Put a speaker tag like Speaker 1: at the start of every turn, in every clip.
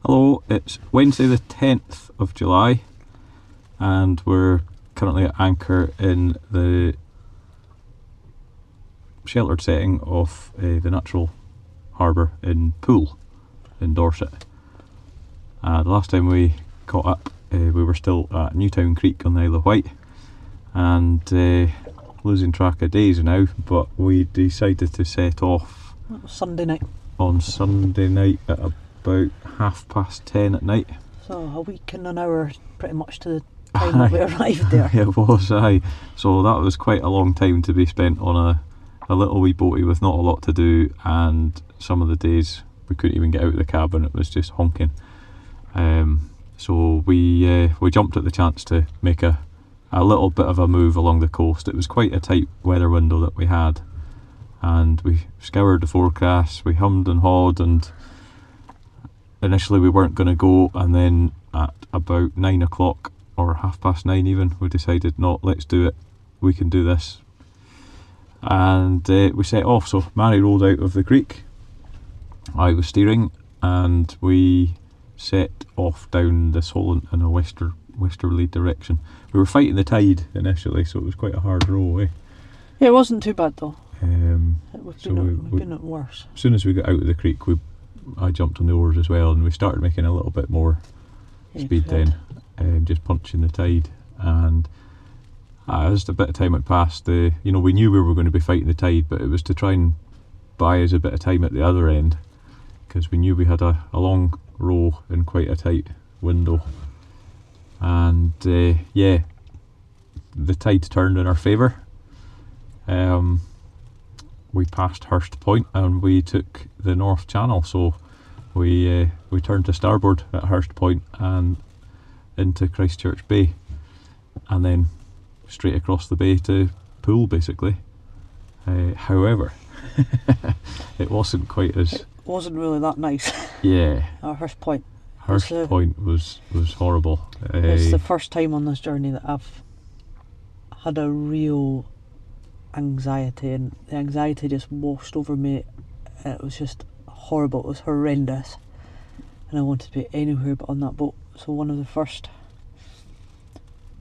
Speaker 1: Hello, it's Wednesday the 10th of July and we're currently at anchor in the sheltered setting of the natural harbour in Poole in Dorset. The last time we caught up we were still at Newtown Creek on the Isle of Wight and losing track of days now, but we decided to set off
Speaker 2: Sunday night.
Speaker 1: On Sunday night at about 10:30 at night.
Speaker 2: So a week and an hour pretty much to the time that we arrived there.
Speaker 1: It was, aye. So that was quite a long time to be spent on a little wee boaty with not a lot to do, and some of the days we couldn't even get out of the cabin, it was just honking. So we jumped at the chance to make a little bit of a move along the coast. It was quite a tight weather window that we had, and we scoured the forecast, we hummed and hawed, and initially we weren't going to go, and then at about 9 o'clock or 9:30 even, we decided, no, let's do it, we can do this. And we set off. So Mhairi rolled out of the creek, I was steering, and we set off down the Solent in a westerly direction. We were fighting the tide initially, so it was quite a hard row, eh?
Speaker 2: Yeah, it wasn't too bad though. We've been at worse.
Speaker 1: As soon as we got out of the creek, I jumped on the oars as well, and we started making a little bit more speed then, just punching the tide. And as a bit of time had passed, we knew we were going to be fighting the tide, but it was to try and buy us a bit of time at the other end, because we knew we had a long row in quite a tight window. And yeah, the tide turned in our favour. We passed Hurst Point and we took the North Channel, so we turned to starboard at Hurst Point and into Christchurch Bay, and then straight across the bay to Poole basically. However, it wasn't quite as...
Speaker 2: It wasn't really that nice.
Speaker 1: Yeah.
Speaker 2: At Hurst Point.
Speaker 1: Hurst Point was horrible.
Speaker 2: It's the first time on this journey that I've had a real anxiety, and the anxiety just washed over me. It was just horrible, it was horrendous, and I wanted to be anywhere but on that boat. So one of the first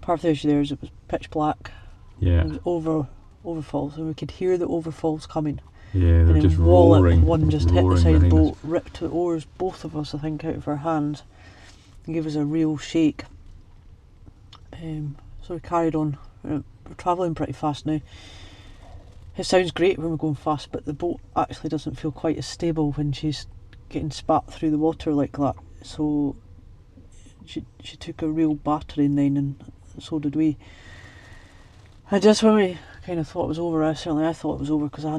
Speaker 2: part of the issue there is it was pitch black.
Speaker 1: Yeah.
Speaker 2: It was overfalls, and we could hear the overfalls coming.
Speaker 1: Yeah, they're just roaring.
Speaker 2: One just hit the side of the boat, ripped the oars, both of us I think, out of our hands, and gave us a real shake. So we carried on. We're travelling pretty fast now. It sounds great when we're going fast, but the boat actually doesn't feel quite as stable when she's getting spat through the water like that. So she took a real battering then, and so did we. And just when we kind of thought it was over, I thought it was over, because I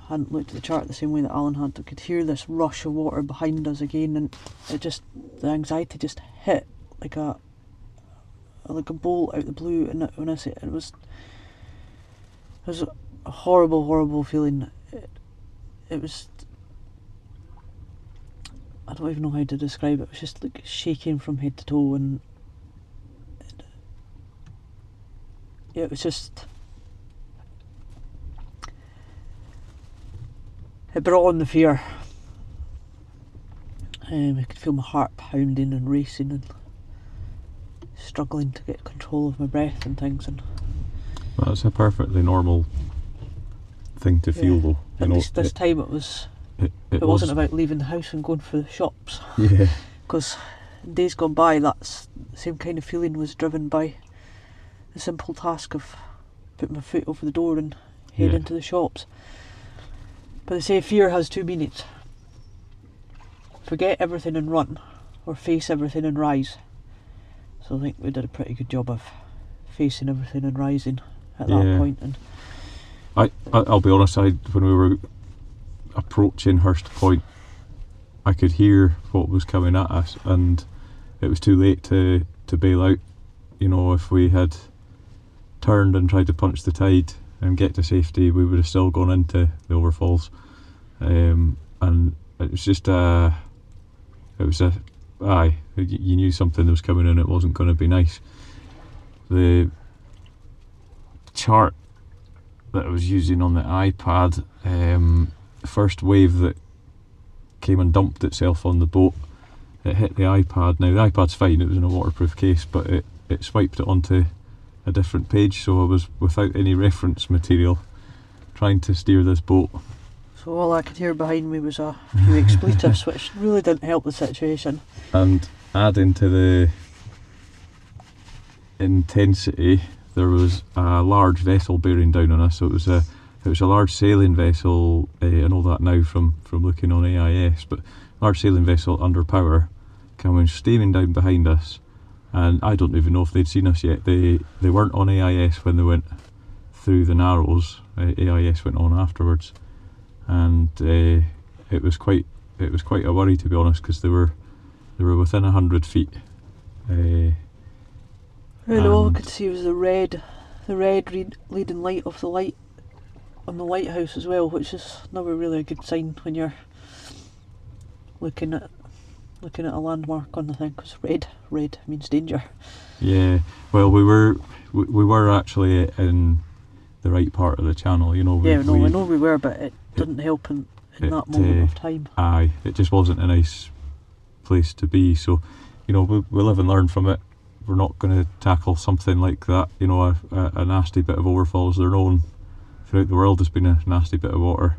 Speaker 2: hadn't looked at the chart the same way that Allan had. I could hear this rush of water behind us again, and the anxiety just hit like a bolt out of the blue. And when I say it was a horrible feeling. It was, I don't even know how to describe it. It was just like shaking from head to toe, and it was just, it brought on the fear. I could feel my heart pounding and racing and struggling to get control of my breath and things. And
Speaker 1: well, it's a perfectly normal thing to feel, though.
Speaker 2: At least this time it wasn't about leaving the house and going for the shops.
Speaker 1: Yeah.
Speaker 2: Because days gone by, that same kind of feeling was driven by the simple task of putting my foot over the door and heading to the shops. But they say fear has two meanings: forget everything and run, or face everything and rise. So I think we did a pretty good job of facing everything and rising at that point. And
Speaker 1: I'll be honest, when we were approaching Hurst Point, I could hear what was coming at us, and it was too late to bail out. If we had turned and tried to punch the tide and get to safety, we would have still gone into the Overfalls. And it was just you knew something was coming and it wasn't going to be nice. The chart that I was using on the iPad, the first wave that came and dumped itself on the boat it hit the iPad. Now the iPad's fine, it was in a waterproof case, but it swiped it onto a different page, so I was without any reference material trying to steer this boat.
Speaker 2: So all I could hear behind me was a few expletives, which really didn't help the situation.
Speaker 1: And adding to the intensity, there was a large vessel bearing down on us. So it was a large sailing vessel. I know that now from looking on AIS, but large sailing vessel under power coming steaming down behind us. And I don't even know if they'd seen us yet. They weren't on AIS when they went through the Narrows. AIS went on afterwards, and it was quite a worry, to be honest, because they were within 100 feet.
Speaker 2: All I could see was the red leading light of the light on the lighthouse as well, which is never really a good sign when you're looking at a landmark on the thing, because red means danger.
Speaker 1: Yeah, well, we were actually in the right part of the channel, you know.
Speaker 2: I know we were, but it didn't help in that moment of time.
Speaker 1: Aye, it just wasn't a nice place to be. So, you know, we live and learn from it. We're not going to tackle something like that, you know, a nasty bit of Overfalls. They're known throughout the world as being a nasty bit of water.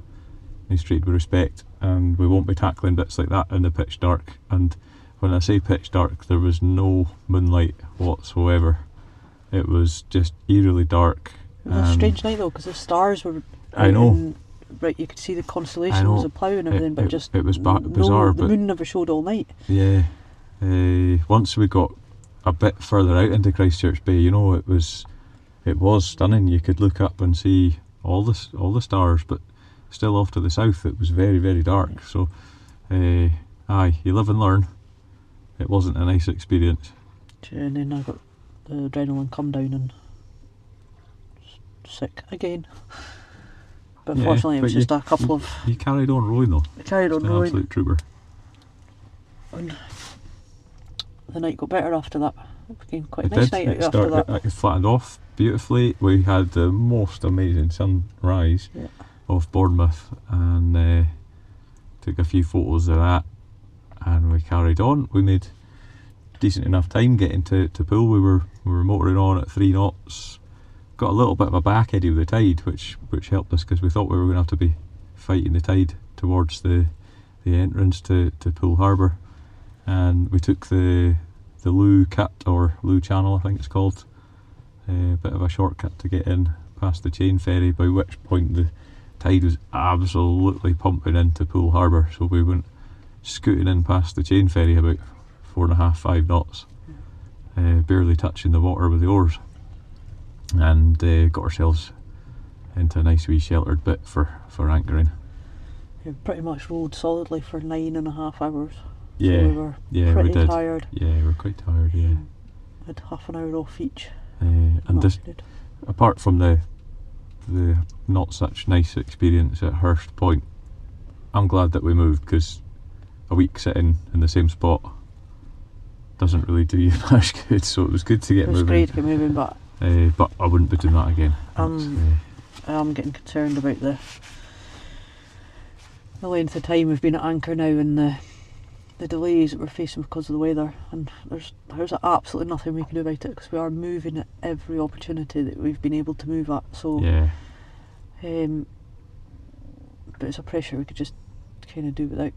Speaker 1: Needs treated with respect, and we won't be tackling bits like that in the pitch dark. And when I say pitch dark, there was no moonlight whatsoever. It was just eerily dark.
Speaker 2: It was a strange night though, because the stars were.
Speaker 1: I know.
Speaker 2: Right, you could see the constellations of plough and everything, but
Speaker 1: it was bizarre.
Speaker 2: The moon never showed all night.
Speaker 1: Yeah. Once we got a bit further out into Christchurch Bay, you know, it was stunning. You could look up and see all the stars, but still off to the south it was very, very dark. So you live and learn. It wasn't a nice experience.
Speaker 2: And then I got the adrenaline come down and sick again. But unfortunately it was just a couple of...
Speaker 1: You carried on rowing though.
Speaker 2: I carried on rowing.
Speaker 1: Absolute trooper.
Speaker 2: And the night got better after that. It became quite a nice night after that.
Speaker 1: It flattened off beautifully. We had the most amazing sunrise off Bournemouth, and took a few photos of that, and we carried on. We made decent enough time getting to Poole. We were motoring on at 3 knots. Got a little bit of a back eddy with the tide, which helped us, because we thought we were going to have to be fighting the tide towards the entrance to Poole Harbour. And we took the Loo Cut, or Loo Channel I think it's called, a bit of a shortcut to get in past the chain ferry, by which point the tide was absolutely pumping into Poole Harbour, so we went scooting in past the chain ferry about 4.5-5 knots, barely touching the water with the oars, and got ourselves into a nice wee sheltered bit for anchoring.
Speaker 2: We pretty much rowed solidly for 9.5 hours.
Speaker 1: Yeah,
Speaker 2: so we were pretty tired.
Speaker 1: Yeah, we were quite tired, yeah.
Speaker 2: Had half an hour off each.
Speaker 1: And this, apart from the not such nice experience at Hurst Point, I'm glad that we moved, because a week sitting in the same spot doesn't really do you much good, so it was good to get moving.
Speaker 2: It was great to get moving, but
Speaker 1: I wouldn't be doing that again.
Speaker 2: I'm getting concerned about the length of time we've been at anchor now, and the delays that we're facing because of the weather, and there's absolutely nothing we can do about it, because we are moving at every opportunity that we've been able to move at. So
Speaker 1: yeah.
Speaker 2: But it's a pressure we could just kind of do without.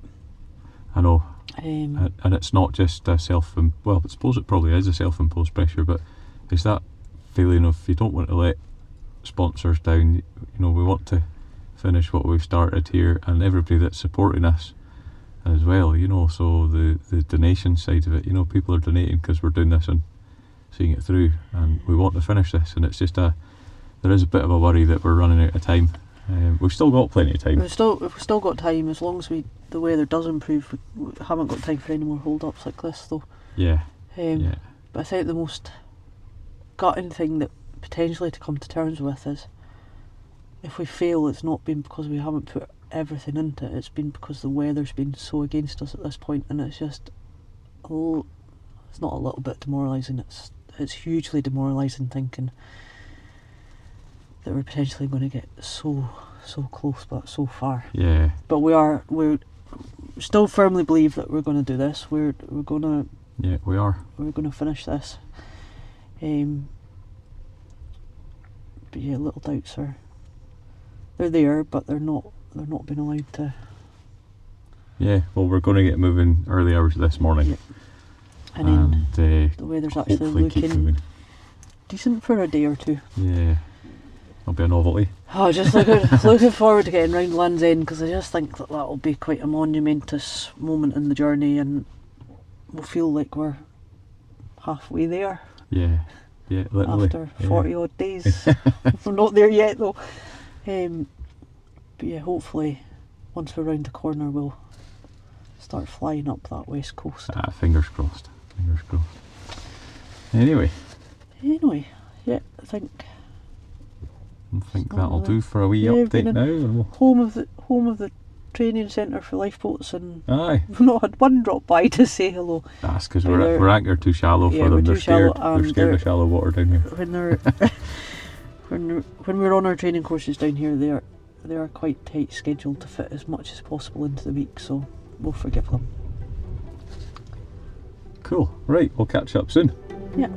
Speaker 1: I know. And it's not just a well, I suppose it probably is a self-imposed pressure, but it's that feeling of, you don't want to let sponsors down. You know, we want to finish what we've started here, and everybody that's supporting us as well, you know. So the donation side of it, you know, people are donating because we're doing this and seeing it through, and we want to finish this, and it's just there is a bit of a worry that we're running out of time. We've still got plenty of time.
Speaker 2: We've still got time, as long as the weather does improve. We haven't got time for any more hold-ups like this though.
Speaker 1: Yeah.
Speaker 2: But I think the most gutting thing that potentially to come to terms with is, if we fail, it's not been because we haven't put everything into it, it's been because the weather's been so against us at this point, and it's just it's not a little bit demoralising, it's hugely demoralising thinking that we're potentially going to get so close but so far.
Speaker 1: Yeah.
Speaker 2: But we're still firmly believe that we're going to do this. We're gonna
Speaker 1: Yeah, we are.
Speaker 2: Finish this. But yeah, little doubts they're there, but they're not being allowed to.
Speaker 1: Yeah, well, we're going to get moving early hours this morning.
Speaker 2: Yeah. And then the weather's actually
Speaker 1: hopefully keep
Speaker 2: looking
Speaker 1: moving.
Speaker 2: decent for a day or two.
Speaker 1: Yeah, it'll be a novelty.
Speaker 2: Oh, just looking forward to getting round Land's End, because I just think that'll be quite a monumentous moment in the journey, and we'll feel like we're halfway there.
Speaker 1: Yeah, literally.
Speaker 2: After 40 odd days. We're not there yet though. But yeah, hopefully once we're round the corner we'll start flying up that west coast.
Speaker 1: Fingers crossed. Fingers crossed. Anyway,
Speaker 2: yeah, I think
Speaker 1: that'll do for a wee update now. And we'll...
Speaker 2: home of the training centre for lifeboats, and
Speaker 1: Aye.
Speaker 2: we've not had one drop by to say hello.
Speaker 1: That's because we're anchored too shallow for them. They're scared. They're scared of shallow water down here.
Speaker 2: When we're on our training courses down here, they are quite tight scheduled to fit as much as possible into the week, so we'll forgive them.
Speaker 1: Cool. Right, we'll catch up soon.
Speaker 2: Yeah.